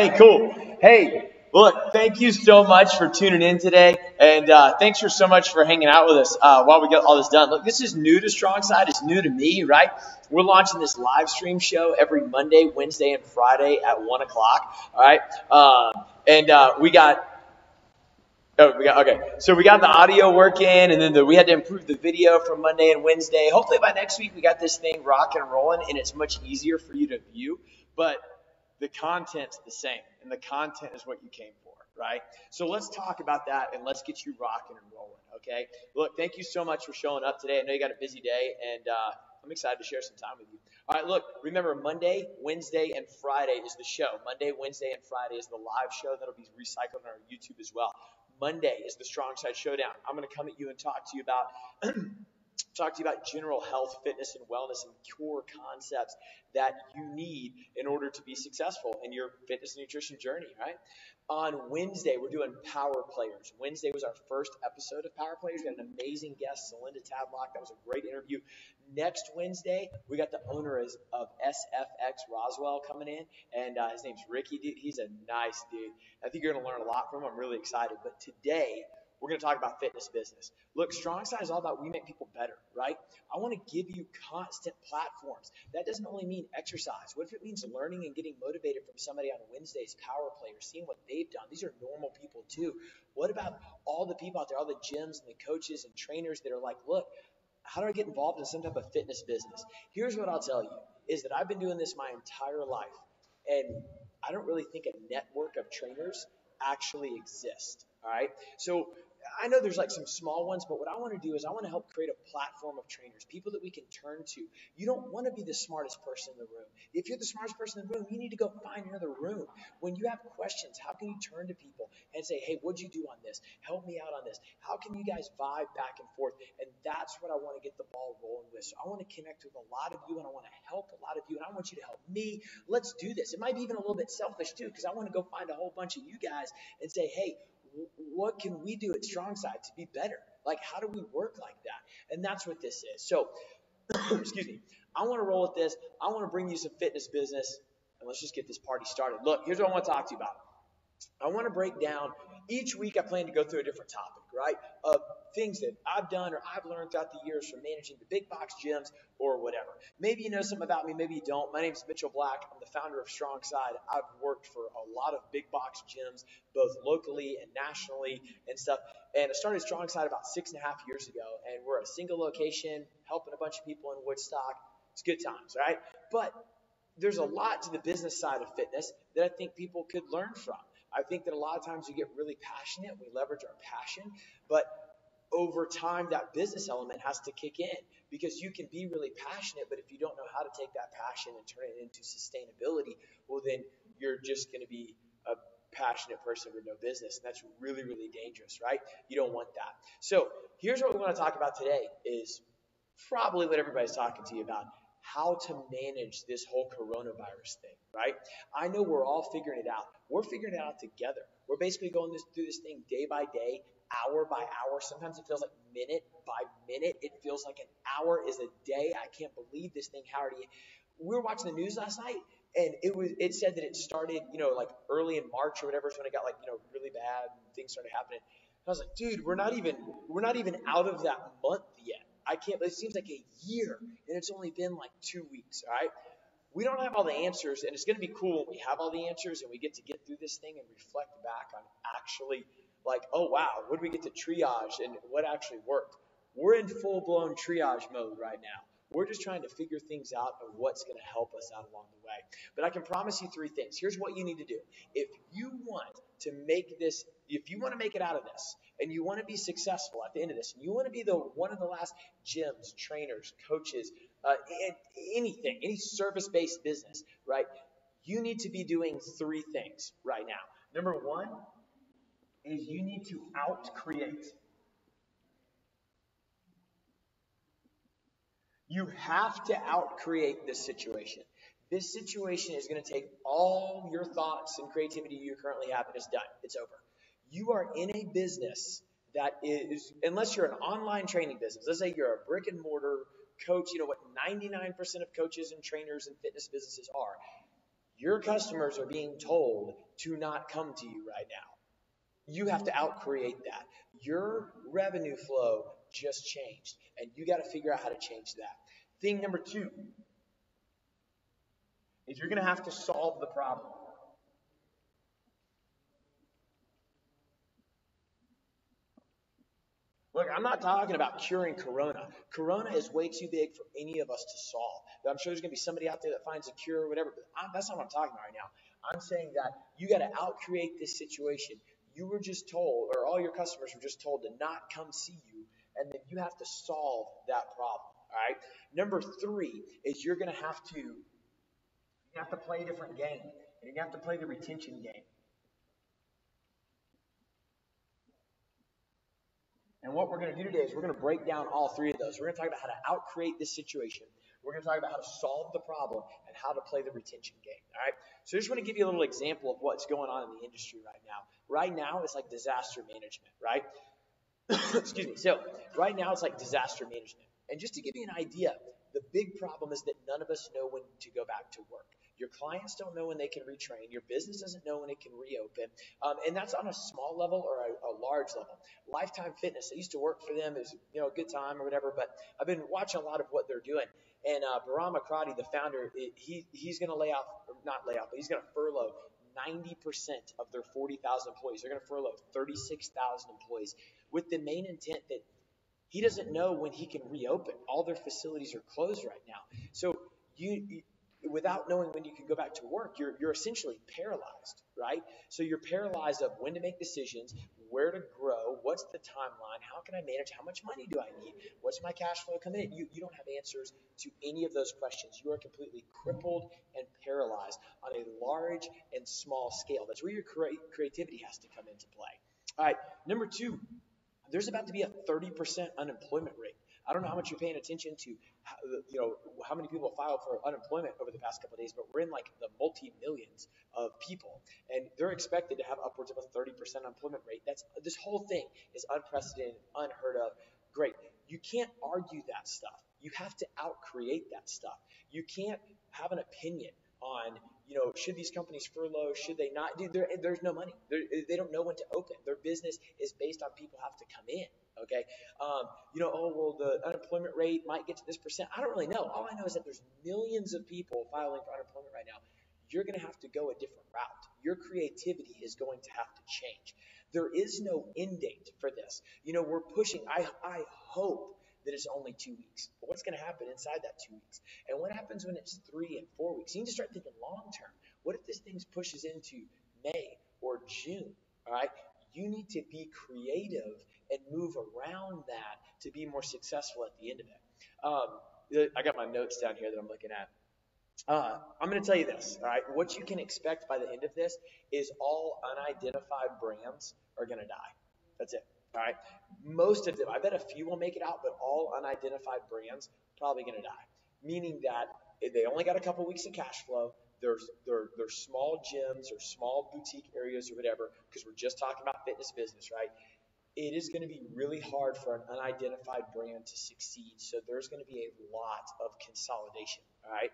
Alrighty, cool. Hey, look, thank you so much for tuning in today, and thanks for so much for hanging out with us while we get all this done. Look, this is new to Strongside. It's new to me, right? We're launching this live stream show every Monday, Wednesday, and Friday at 1 o'clock. All right, we got. Okay. So we got the audio working, and then we had to improve the video from Monday and Wednesday. Hopefully by next week we got this thing rocking and rolling, and it's much easier for you to view. But the content's the same, and the content is what you came for, right? So let's talk about that, and let's get you rocking and rolling, okay? Look, thank you so much for showing up today. I know you got a busy day, and I'm excited to share some time with you. All right, look, remember Monday, Wednesday, and Friday is the show. Monday, Wednesday, and Friday is the live show that'll be recycled on our YouTube as well. Monday is the Strongside Showdown. I'm going to come at you and talk to you about general health, fitness, and wellness and core concepts that you need in order to be successful in your fitness and nutrition journey, right? On Wednesday, we're doing Power Players. Wednesday was our first episode of Power Players. We got an amazing guest, Celinda Tadlock. That was a great interview. Next Wednesday, we got the owner of SFX Roswell coming in, and his name's Ricky. Dude, he's a nice dude. I think you're going to learn a lot from him. I'm really excited. But today, we're going to talk about fitness business. Look, Strongside is all about we make people better, right? I want to give you constant platforms. That doesn't only mean exercise. What if it means learning and getting motivated from somebody on Wednesday's Power Players, seeing what they've done? These are normal people too. What about all the people out there, all the gyms and the coaches and trainers that are like, look, how do I get involved in some type of fitness business? Here's what I'll tell you, is that I've been doing this my entire life, and I don't really think a network of trainers actually exists, all right? So I know there's like some small ones, but what I want to do is I want to help create a platform of trainers, people that we can turn to. You don't want to be the smartest person in the room. If you're the smartest person in the room, you need to go find another room. When you have questions, how can you turn to people and say, hey, what'd you do on this? Help me out on this. How can you guys vibe back and forth? And that's what I want to get the ball rolling with. So I want to connect with a lot of you, and I want to help a lot of you, and I want you to help me. Let's do this. It might be even a little bit selfish too, because I want to go find a whole bunch of you guys and say, hey, what can we do at Strongside to be better? Like, how do we work like that? And that's what this is. So, excuse me. I want to roll with this. I want to bring you some fitness business, and let's just get this party started. Look, here's what I want to talk to you about. I want to break down, each week I plan to go through a different topic, right? Of things that I've done or I've learned throughout the years from managing the big box gyms or whatever. Maybe you know something about me, maybe you don't. My name is Mitchel Black. I'm the founder of Strongside. I've worked for a lot of big box gyms, both locally and nationally and stuff. And I started Strongside about 6.5 years ago, and we're a single location, helping a bunch of people in Woodstock. It's good times, right? But there's a lot to the business side of fitness that I think people could learn from. I think that a lot of times you get really passionate, we leverage our passion, but over time that business element has to kick in, because you can be really passionate, but if you don't know how to take that passion and turn it into sustainability, well then you're just going to be a passionate person with no business, and that's really, really dangerous, right? You don't want that. So here's what we want to talk about today is probably what everybody's talking to you about: how to manage this whole coronavirus thing, right? I know we're all figuring it out. We're figuring it out together. We're basically going through this thing day by day, hour by hour. Sometimes it feels like minute by minute. It feels like an hour is a day. I can't believe this thing, Howard. We were watching the news last night, and it said that it started, like early in March or whatever, is when it got really bad and things started happening. And I was like, dude, we're not even out of that month yet. It seems like a year, and it's only been like 2 weeks, all right? We don't have all the answers, and it's going to be cool when we have all the answers and we get through this thing and reflect back on actually like, oh, wow, what did we get to triage and what actually worked? We're in full-blown triage mode right now. We're just trying to figure things out of what's going to help us out along the way. But I can promise you 3 things. Here's what you need to do. If you want to make it out of this, and you want to be successful at the end of this, and you want to be one of the last gyms, trainers, coaches, anything, any service-based business, right? You need to be doing 3 things right now. Number 1 is you need to out-create. You have to out-create this situation. This situation is going to take all your thoughts and creativity you currently have, and it's done. It's over. You are in a business that is, unless you're an online training business, let's say you're a brick and mortar coach, what 99% of coaches and trainers and fitness businesses are. Your customers are being told to not come to you right now. You have to outcreate that. Your revenue flow just changed, and you got to figure out how to change that. Thing number two is you're going to have to solve the problem. Look, I'm not talking about curing Corona. Corona is way too big for any of us to solve. I'm sure there's going to be somebody out there that finds a cure or whatever, but that's not what I'm talking about right now. I'm saying that you got to outcreate this situation. You were just told, or all your customers were just told to not come see you, and then you have to solve that problem. All right. Number three is you have to play a different game, and you have to play the retention game. And what we're going to do today is we're going to break down all three of those. We're going to talk about how to outcreate this situation. We're going to talk about how to solve the problem and how to play the retention game. All right. So I just want to give you a little example of what's going on in the industry right now. Right now, it's like disaster management, right? Excuse me. So right now it's like disaster management. And just to give you an idea, the big problem is that none of us know when to go back to work. Your clients don't know when they can retrain. Your business doesn't know when it can reopen. And that's on a small level or a large level. Lifetime Fitness, I used to work for them. It was, a good time or whatever, but I've been watching a lot of what they're doing. And Bahram Akradi, the founder, he's going to lay off, or not lay off, but he's going to furlough 90% of their 40,000 employees. They're going to furlough 36,000 employees with the main intent that he doesn't know when he can reopen. All their facilities are closed right now. So without knowing when you can go back to work, you're essentially paralyzed, right? So you're paralyzed of when to make decisions, where to grow, what's the timeline, how can I manage, how much money do I need, what's my cash flow coming in? You don't have answers to any of those questions. You are completely crippled and paralyzed on a large and small scale. That's where your creativity has to come into play. All right, number two, there's about to be a 30% unemployment rate. I don't know how much you're paying attention to, how many people filed for unemployment over the past couple of days, but we're in like the multi-millions of people, and they're expected to have upwards of a 30% unemployment rate. This whole thing is unprecedented, unheard of. Great. You can't argue that stuff. You have to outcreate that stuff. You can't have an opinion on, should these companies furlough? Should they not? Dude, there's no money. They don't know when to open. Their business is based on people have to come in. Okay. Oh, well, the unemployment rate might get to this percent. I don't really know. All I know is that there's millions of people filing for unemployment right now. You're going to have to go a different route. Your creativity is going to have to change. There is no end date for this. We're pushing. I hope that it's only 2 weeks. But what's going to happen inside that 2 weeks? And what happens when it's 3 and 4 weeks? You need to start thinking long term. What if this thing pushes into May or June? All right. You need to be creative and move around that to be more successful at the end of it. I got my notes down here that I'm looking at. I'm going to tell you this, all right? What you can expect by the end of this is all unidentified brands are going to die. That's it, all right? Most of them, I bet a few will make it out, but all unidentified brands probably going to die, meaning that they only got a couple weeks of cash flow. They're small gyms or small boutique areas or whatever, because we're just talking about fitness business, right? It is going to be really hard for an unidentified brand to succeed. So there's going to be a lot of consolidation, all right?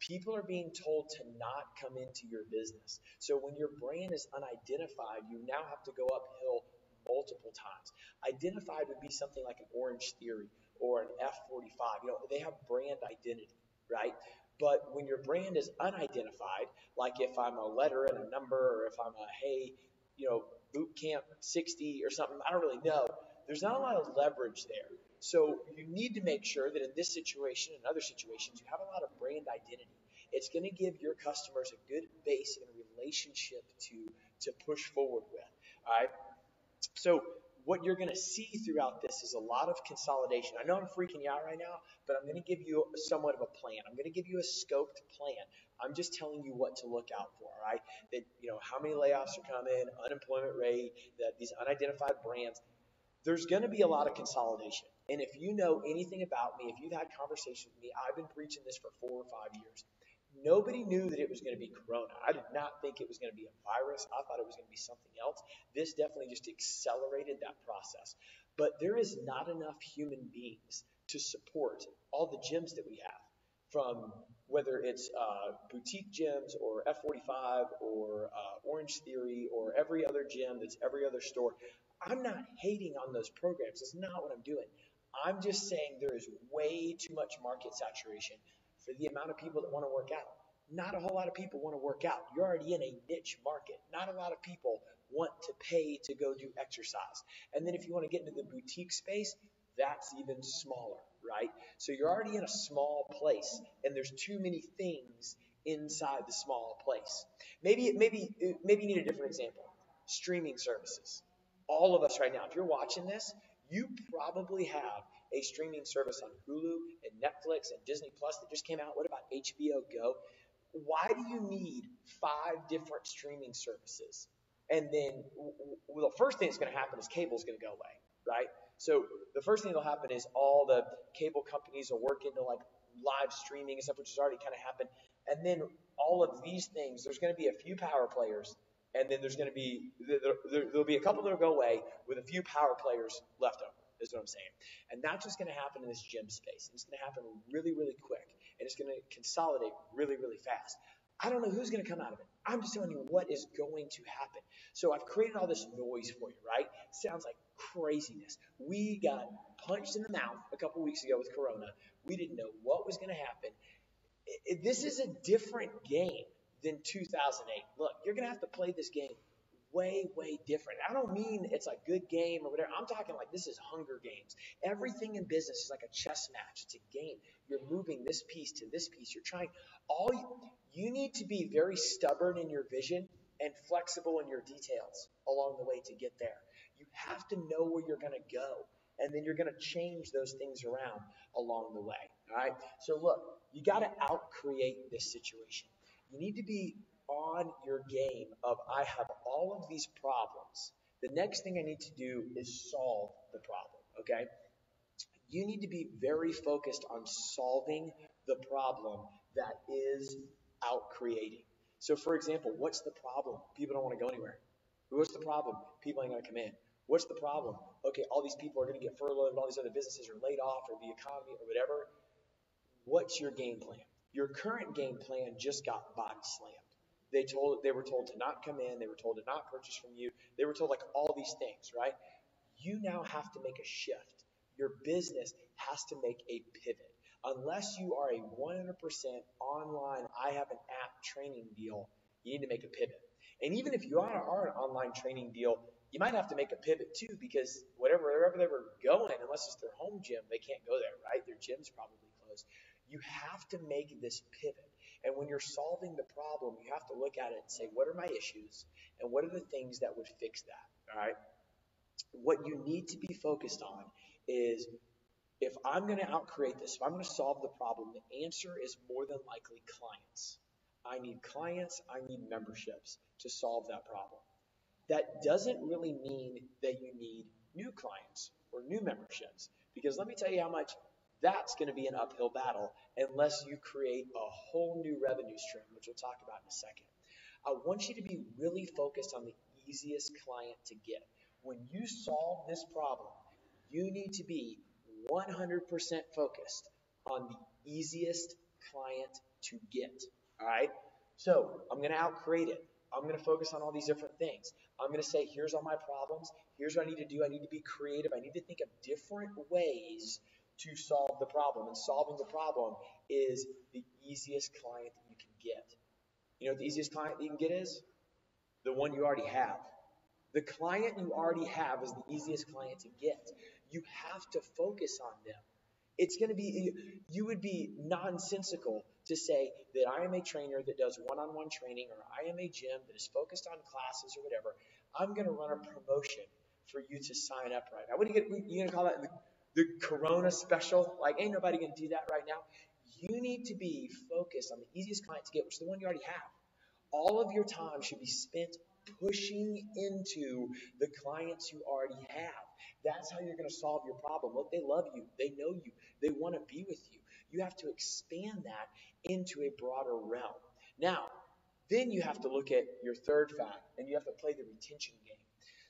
People are being told to not come into your business. So when your brand is unidentified, you now have to go uphill multiple times. Identified would be something like an Orange Theory or an F45. They have brand identity, right? But when your brand is unidentified, like if I'm a letter and a number, or if I'm a, hey, boot camp 60 or something, I don't really know. There's not a lot of leverage there. So you need to make sure that in this situation and other situations, you have a lot of brand identity. It's going to give your customers a good base and relationship to push forward with. All right. So what you're going to see throughout this is a lot of consolidation. I know I'm freaking you out right now, but I'm going to give you somewhat of a plan. I'm going to give you a scoped plan. I'm just telling you what to look out for, all right? That, how many layoffs are coming, unemployment rate, that these unidentified brands. There's going to be a lot of consolidation. And if you know anything about me, if you've had conversations with me, I've been preaching this for 4 or 5 years. Nobody knew that it was going to be Corona. I did not think it was going to be a virus. I thought it was going to be something else. This definitely just accelerated that process. But there is not enough human beings to support all the gyms that we have, from whether it's boutique gyms or F45 or Orange Theory or every other gym that's every other store. I'm not hating on those programs. That's not what I'm doing. I'm just saying there is way too much market saturation for the amount of people that want to work out. Not a whole lot of people want to work out. You're already in a niche market. Not a lot of people want to pay to go do exercise. And then if you want to get into the boutique space, that's even smaller, right? So you're already in a small place, and there's too many things inside the small place. Maybe you need a different example. Streaming services. All of us right now, if you're watching this, you probably have a streaming service on Hulu and Netflix and Disney Plus that just came out. What about HBO Go? Why do you need 5 different streaming services? And then, well, the first thing that's going to happen is cable is going to go away, right? So the first thing that'll happen is all the cable companies will work into like live streaming and stuff, which has already kind of happened. And then all of these things, there's going to be a few power players, and then there's going to be there'll be a couple that'll go away with a few power players left over. Is what I'm saying. And that's what's going to happen in this gym space. And it's going to happen really, really quick. And it's going to consolidate really, really fast. I don't know who's going to come out of it. I'm just telling you what is going to happen. So I've created all this noise for you, right? Sounds like craziness. We got punched in the mouth a couple weeks ago with Corona. We didn't know what was going to happen. This is a different game than 2008. Look, you're going to have to play this game way, way different. I don't mean it's a good game or whatever. I'm talking like this is Hunger Games. Everything in business is like a chess match. It's a game. You're moving this piece to this piece. You're trying you need to be very stubborn in your vision and flexible in your details along the way to get there. You have to know where you're going to go. And then you're going to change those things around along the way. All right. So look, you got to out-create this situation. You need to be on your game of I have all of these problems. The next thing I need to do is solve the problem. Okay. You need to be very focused on solving the problem that is out creating. So, for example, what's the problem? People don't want to go anywhere. What's the problem? People ain't going to come in. What's the problem? Okay, all these people are going to get furloughed, all these other businesses are laid off, or the economy, or whatever. What's your game plan? Your current game plan just got body slammed. They were told to not come in, they were told to not purchase from you, they were told like all these things, right? You now have to make a shift. Your business has to make a pivot. Unless you are a 100% online, I have an app training deal, you need to make a pivot. And even if you are an online training deal, you might have to make a pivot too, because wherever they were going, unless it's their home gym, they can't go there, right? Their gym's probably closed. You have to make this pivot. And when you're solving the problem, you have to look at it and say, what are my issues? And what are the things that would fix that? All right. What you need to be focused on is if I'm going to outcreate this, if I'm going to solve the problem, the answer is more than likely clients. I need clients, I need memberships to solve that problem. That doesn't really mean that you need new clients or new memberships, because let me tell you how much that's going to be an uphill battle unless you create a whole new revenue stream, which we'll talk about in a second. I want you to be really focused on the easiest client to get. When you solve this problem, you need to be 100% focused on the easiest client to get. All right. So I'm going to outcreate it. I'm going to focus on all these different things. I'm going to say, here's all my problems. Here's what I need to do. I need to be creative. I need to think of different ways to solve the problem. And solving the problem is the easiest client that you can get. You know what the easiest client that you can get is? The one you already have. The client you already have is the easiest client to get. You have to focus on them. It's going to be, you would be nonsensical to say that I am a trainer that does one-on-one training, or I am a gym that is focused on classes or whatever. I'm going to run a promotion for you to sign up right now. What are you going to call that? The Corona special? Like, ain't nobody going to do that right now. You need to be focused on the easiest client to get, which is the one you already have. All of your time should be spent pushing into the clients you already have. That's how you're going to solve your problem. Look, they love you. They know you. They want to be with you. You have to expand that into a broader realm. Now, then you have to look at your third fact, and you have to play the retention game.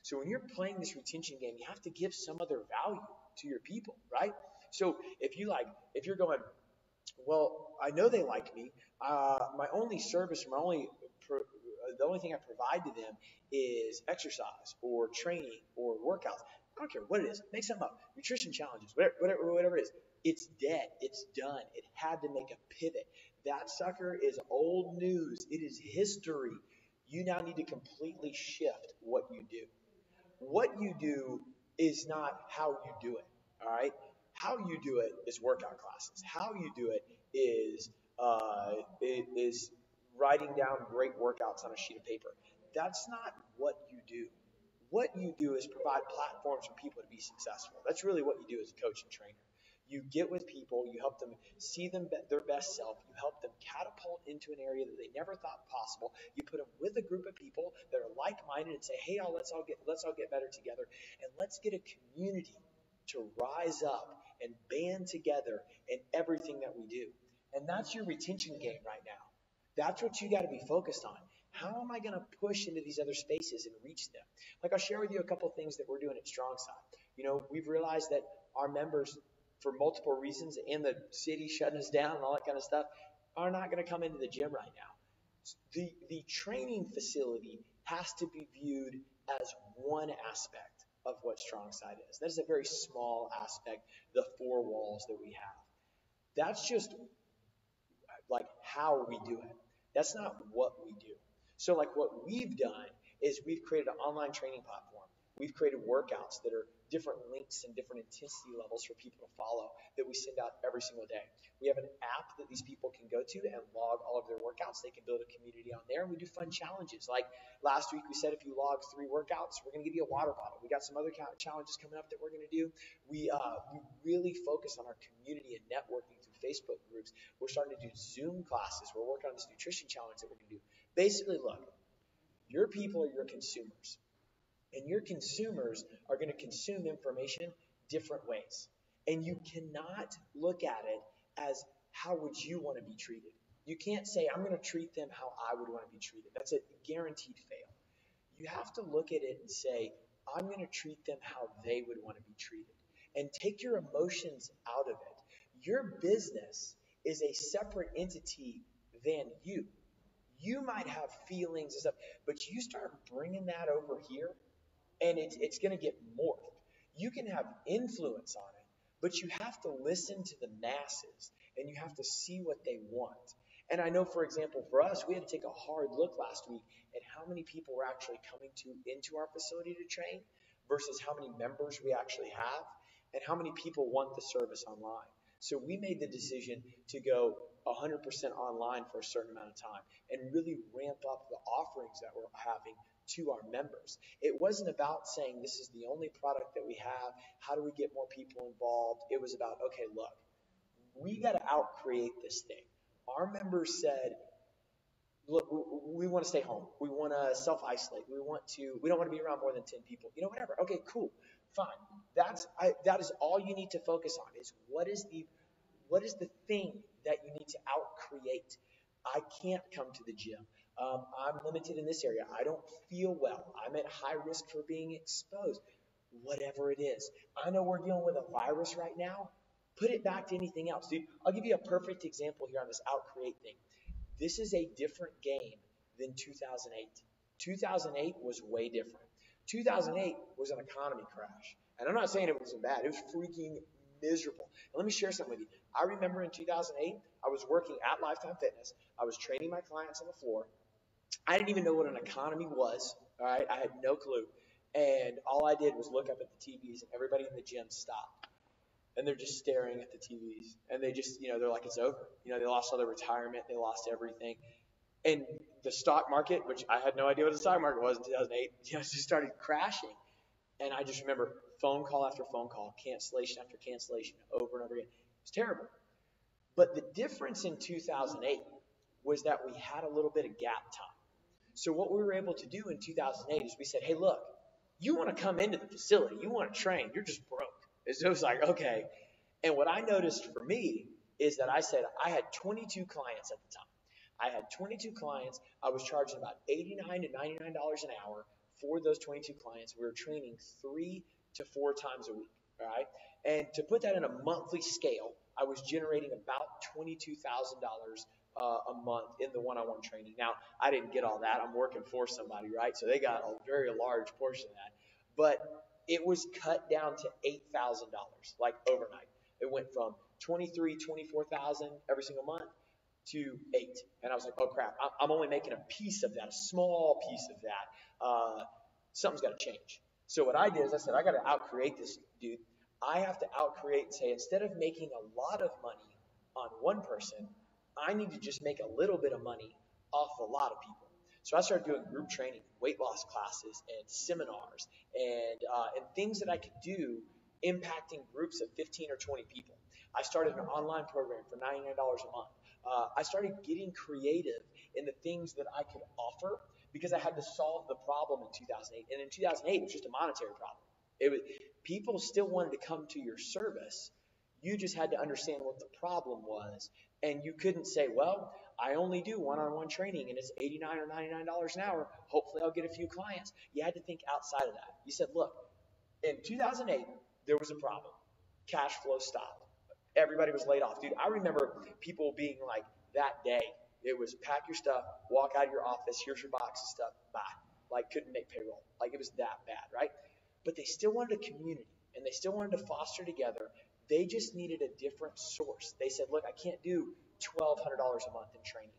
So when you're playing this retention game, you have to give some other value to your people, right? So if you're going, Well, I know they like me. My only service, the only thing I provide to them is exercise or training or workouts. I don't care what it is. Make something up. Nutrition challenges, whatever it is. It's dead. It's done. It had to make a pivot. That sucker is old news. It is history. You now need to completely shift what you do. What you do is not how you do it. All right. How you do it is workout classes. How you do it is writing down great workouts on a sheet of paper. That's not what you do. What you do is provide platforms for people to be successful. That's really what you do as a coach and trainer. You get with people, you help them see their best self, you help them catapult into an area that they never thought possible. You put them with a group of people that are like-minded and say, "Hey, let's all get better together, and let's get a community to rise up and band together in everything that we do." And that's your retention game right now. That's what you got to be focused on. How am I going to push into these other spaces and reach them? Like, I'll share with you a couple of things that we're doing at Strongside. We've realized that our members, for multiple reasons, and the city shutting us down and all that kind of stuff, are not going to come into the gym right now. The training facility has to be viewed as one aspect of what Strongside is. That is a very small aspect, the four walls that we have. That's just like how we do it. That's not what we do. So like what we've done is we've created an online training platform. We've created workouts that are different links and different intensity levels for people to follow that we send out every single day. We have an app that these people can go to and log all of their workouts. They can build a community on there, and we do fun challenges. Like last week, we said if you log 3 workouts, we're going to give you a water bottle. We got some other challenges coming up that we're going to do. We really focus on our community and networking through Facebook groups. We're starting to do Zoom classes. We're working on this nutrition challenge that we're going to do. Basically, look, your people are your consumers. And your consumers are going to consume information different ways. And you cannot look at it as how would you want to be treated. You can't say, I'm going to treat them how I would want to be treated. That's a guaranteed fail. You have to look at it and say, I'm going to treat them how they would want to be treated. And take your emotions out of it. Your business is a separate entity than you. You might have feelings and stuff, but you start bringing that over here, and it's going to get morphed. You can have influence on it, but you have to listen to the masses and you have to see what they want. And I know, for example, for us, we had to take a hard look last week at how many people were actually coming into our facility to train versus how many members we actually have and how many people want the service online. So we made the decision to go 100% online for a certain amount of time and really ramp up the offerings that we're having to our members. It wasn't about saying this is the only product that we have. How do we get more people involved? It was about, okay, look, we got to outcreate this thing. Our members said, look, we want to stay home. We want to self-isolate. We don't want to be around more than 10 people. Whatever. Okay, cool. Fine. That is all you need to focus on is what is the thing that you need to outcreate. I can't come to the gym. I'm limited in this area. I don't feel well. I'm at high risk for being exposed. Whatever it is. I know we're dealing with a virus right now. Put it back to anything else, dude. I'll give you a perfect example here on this outcreate thing. This is a different game than 2008. 2008 was way different. 2008 was an economy crash. And I'm not saying it wasn't bad. It was freaking miserable. And let me share something with you. I remember in 2008, I was working at Lifetime Fitness. I was training my clients on the floor. I didn't even know what an economy was. All right. I had no clue. And all I did was look up at the TVs, and everybody in the gym stopped. And they're just staring at the TVs. And they just, they're like, it's over. They lost all their retirement. They lost everything. And the stock market, which I had no idea what the stock market was in 2008, just started crashing. And I just remember phone call after phone call, cancellation after cancellation, over and over again. It was terrible. But the difference in 2008 was that we had a little bit of gap time. So what we were able to do in 2008 is we said, hey, look, you want to come into the facility, you want to train, you're just broke. And so it was like, okay. And what I noticed for me is that I said I had 22 clients at the time. I had 22 clients. I was charging about $89 to $99 an hour for those 22 clients. We were training 3 to 4 times a week. All right. And to put that in a monthly scale, I was generating about $22,000 a month in the one-on-one training. Now, I didn't get all that. I'm working for somebody, right? So they got a very large portion of that. But it was cut down to $8,000, like overnight. It went from 23, 24,000 every single month to 8. And I was like, oh crap, I'm only making a piece of that, a small piece of that. Something's got to change. So what I did is I said, I got to outcreate this dude. I have to outcreate and say, instead of making a lot of money on one person, I need to just make a little bit of money off a lot of people. So I started doing group training, weight loss classes, and seminars, and things that I could do impacting groups of 15 or 20 people. I started an online program for $99 a month. I started getting creative in the things that I could offer because I had to solve the problem in 2008. And in 2008, it was just a monetary problem. It was people still wanted to come to your service. You just had to understand what the problem was, and you couldn't say, "Well, I only do one-on-one training, and it's $89 or $99 an hour. Hopefully, I'll get a few clients." You had to think outside of that. You said, "Look, in 2008, there was a problem. Cash flow stopped. Everybody was laid off. Dude, I remember people being like, that day, it was pack your stuff, walk out of your office, here's your box of stuff, bye. Like, couldn't make payroll. Like, it was that bad, right? But they still wanted a community, and they still wanted to foster together. They just needed a different source. They said, look, I can't do $1,200 a month in training,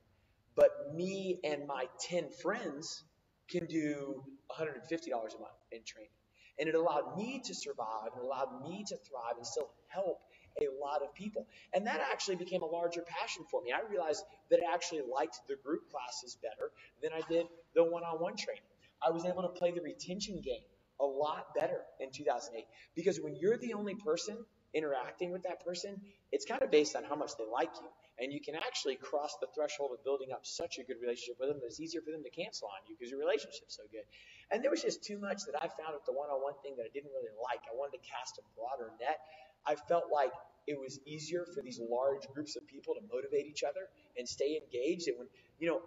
but me and my 10 friends can do $150 a month in training. And it allowed me to survive and allowed me to thrive and still help a lot of people. And that actually became a larger passion for me. I realized that I actually liked the group classes better than I did the one-on-one training. I was able to play the retention game a lot better in 2008 because when you're the only person interacting with that person, it's kind of based on how much they like you. And you can actually cross the threshold of building up such a good relationship with them that it's easier for them to cancel on you because your relationship's so good. And there was just too much that I found with the one-on-one thing that I didn't really like. I wanted to cast a broader net. I felt like it was easier for these large groups of people to motivate each other and stay engaged. And when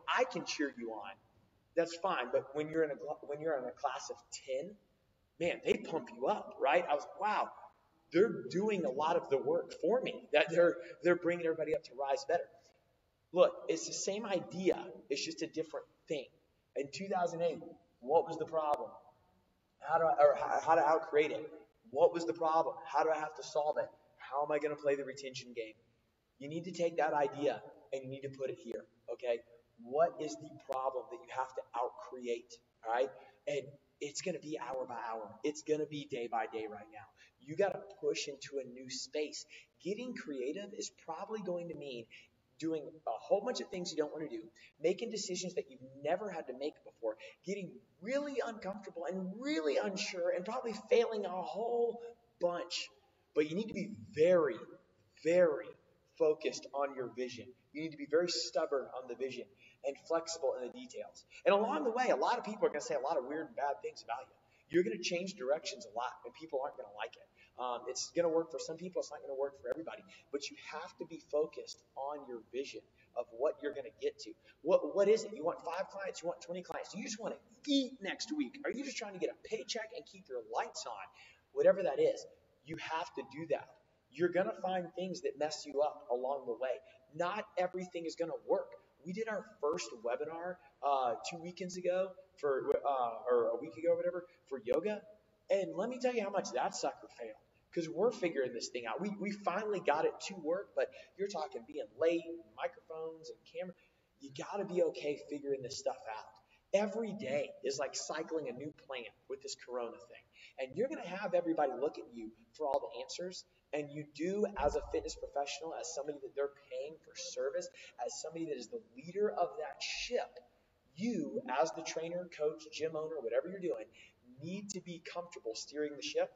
I can cheer you on, that's fine. But when you're in a class of 10, man, they pump you up, right? I was like, wow, they're doing a lot of the work for me. That they're bringing everybody up to rise better. Look, it's the same idea. It's just a different thing. In 2008, what was the problem? How to outcreate it? What was the problem? How do I have to solve it? How am I going to play the retention game? You need to take that idea and you need to put it here. Okay, what is the problem that you have to outcreate? All right, and it's going to be hour by hour. It's going to be day by day right now. You got to push into a new space. Getting creative is probably going to mean doing a whole bunch of things you don't want to do, making decisions that you've never had to make before, getting really uncomfortable and really unsure, and probably failing a whole bunch. But you need to be very, very focused on your vision. You need to be very stubborn on the vision and flexible in the details. And along the way, a lot of people are going to say a lot of weird and bad things about you. You're going to change directions a lot, and people aren't going to like it. It's going to work for some people. It's not going to work for everybody. But you have to be focused on your vision of what you're going to get to. What is it? You want 5 clients? You want 20 clients? Do you just want to eat next week? Are you just trying to get a paycheck and keep your lights on? Whatever that is, you have to do that. You're going to find things that mess you up along the way. Not everything is going to work. We did our first webinar 2 weekends ago or a week ago, or whatever, for yoga. And let me tell you how much that sucker failed. Because we're figuring this thing out. We finally got it to work, but you're talking being late, and microphones and camera. You got to be okay figuring this stuff out. Every day is like cycling a new plant with this corona thing. And you're going to have everybody look at you for all the answers. And you do, as a fitness professional, as somebody that they're paying for service, as somebody that is the leader of that ship, you, as the trainer, coach, gym owner, whatever you're doing, need to be comfortable steering the ship,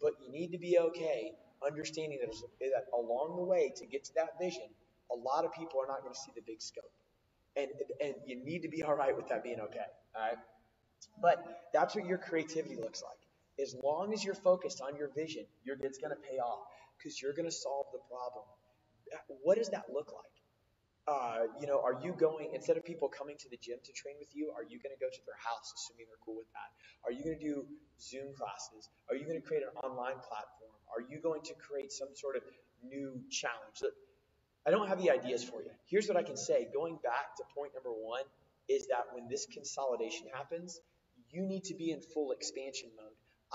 but you need to be okay understanding that along the way to get to that vision, a lot of people are not going to see the big scope. And you need to be all right with that being okay. All right. But that's what your creativity looks like. As long as you're focused on your vision, it's going to pay off because you're going to solve the problem. What does that look like? Are you going, instead of people coming to the gym to train with you, are you going to go to their house, assuming they're cool with that? Are you going to do Zoom classes? Are you going to create an online platform? Are you going to create some sort of new challenge. Look, I don't have the ideas for you. Here's what I can say. Going back to point number one is that when this consolidation happens, you need to be in full expansion mode.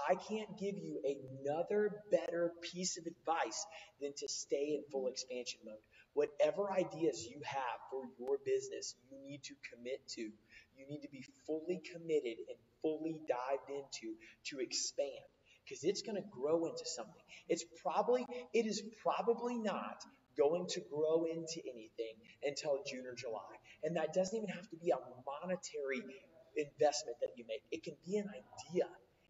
I can't give you another better piece of advice than to stay in full expansion mode. Whatever ideas you have for your business, you need to commit to. You need to be fully committed and fully dived into to expand because it's going to grow into something. It is probably not going to grow into anything until June or July. And that doesn't even have to be a monetary investment that you make. It can be an idea.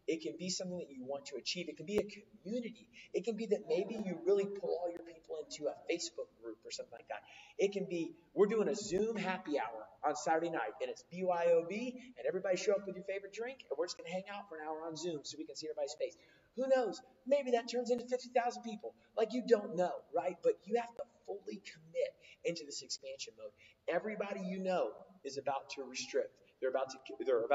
It can be something that you want to achieve. It can be a community. It can be that maybe you really pull all your people into a Facebook group or something like that. It can be we're doing a Zoom happy hour on Saturday night, and it's BYOB, and everybody show up with your favorite drink, and we're just going to hang out for an hour on Zoom so we can see everybody's face. Who knows? Maybe that turns into 50,000 people. Like you don't know, right? But you have to fully commit into this expansion mode. Everybody you know is about to restrict. They're about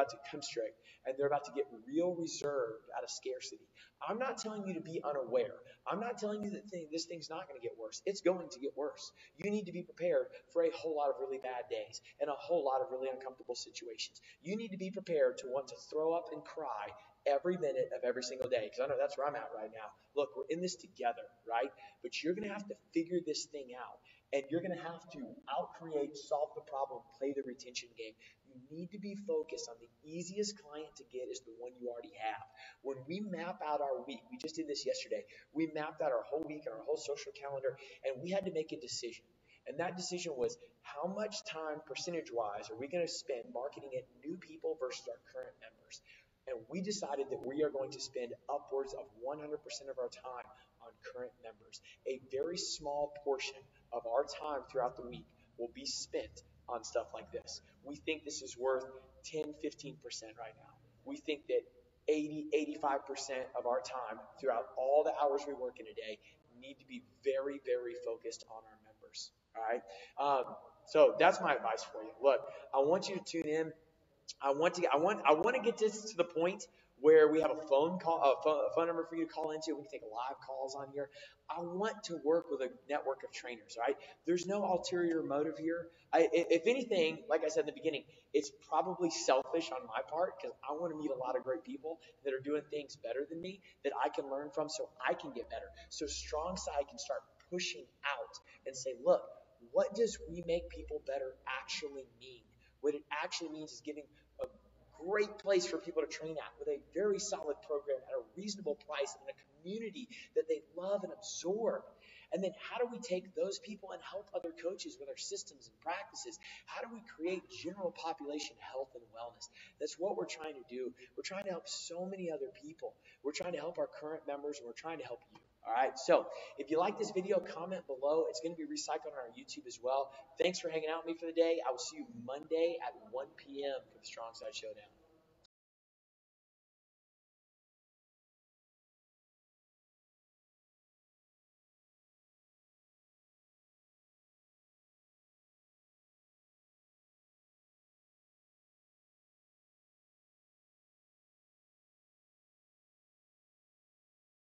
to constrict, and they're about to get real reserved out of scarcity. I'm not telling you to be unaware. I'm not telling you that this thing's not going to get worse. It's going to get worse. You need to be prepared for a whole lot of really bad days and a whole lot of really uncomfortable situations. You need to be prepared to want to throw up and cry every minute of every single day, because I know that's where I'm at right now. Look, we're in this together, right? But you're going to have to figure this thing out. And you're going to have to out-create, solve the problem, play the retention game. You need to be focused on the easiest client to get is the one you already have. When we map out our week, we just did this yesterday, we mapped out our whole week and our whole social calendar, and we had to make a decision. And that decision was how much time, percentage-wise, are we going to spend marketing at new people versus our current members? And we decided that we are going to spend upwards of 100% of our time on current members. A very small portion of our time throughout the week will be spent on stuff like this. We think this is worth 10, 15% right now. We think that 80, 85% of our time throughout all the hours we work in a day need to be very, very focused on our members. All right. So that's my advice for you. Look, I want you to tune in. I want to get this to the point where we have a phone number for you to call into. We can take live calls on here. I want to work with a network of trainers, right? There's no ulterior motive here. If anything, like I said in the beginning, it's probably selfish on my part because I want to meet a lot of great people that are doing things better than me that I can learn from so I can get better. So Strongside can start pushing out and say, look, what does we make people better actually mean? What it actually means is giving a great place for people to train at with a very solid program at a reasonable price in a community that they love and absorb. And then how do we take those people and help other coaches with our systems and practices? How do we create general population health and wellness? That's what we're trying to do. We're trying to help so many other people. We're trying to help our current members, and we're trying to help you. All right. So if you like this video, comment below. It's going to be recycled on our YouTube as well. Thanks for hanging out with me for the day. I will see you Monday at 1 p.m. for the Strongside Showdown.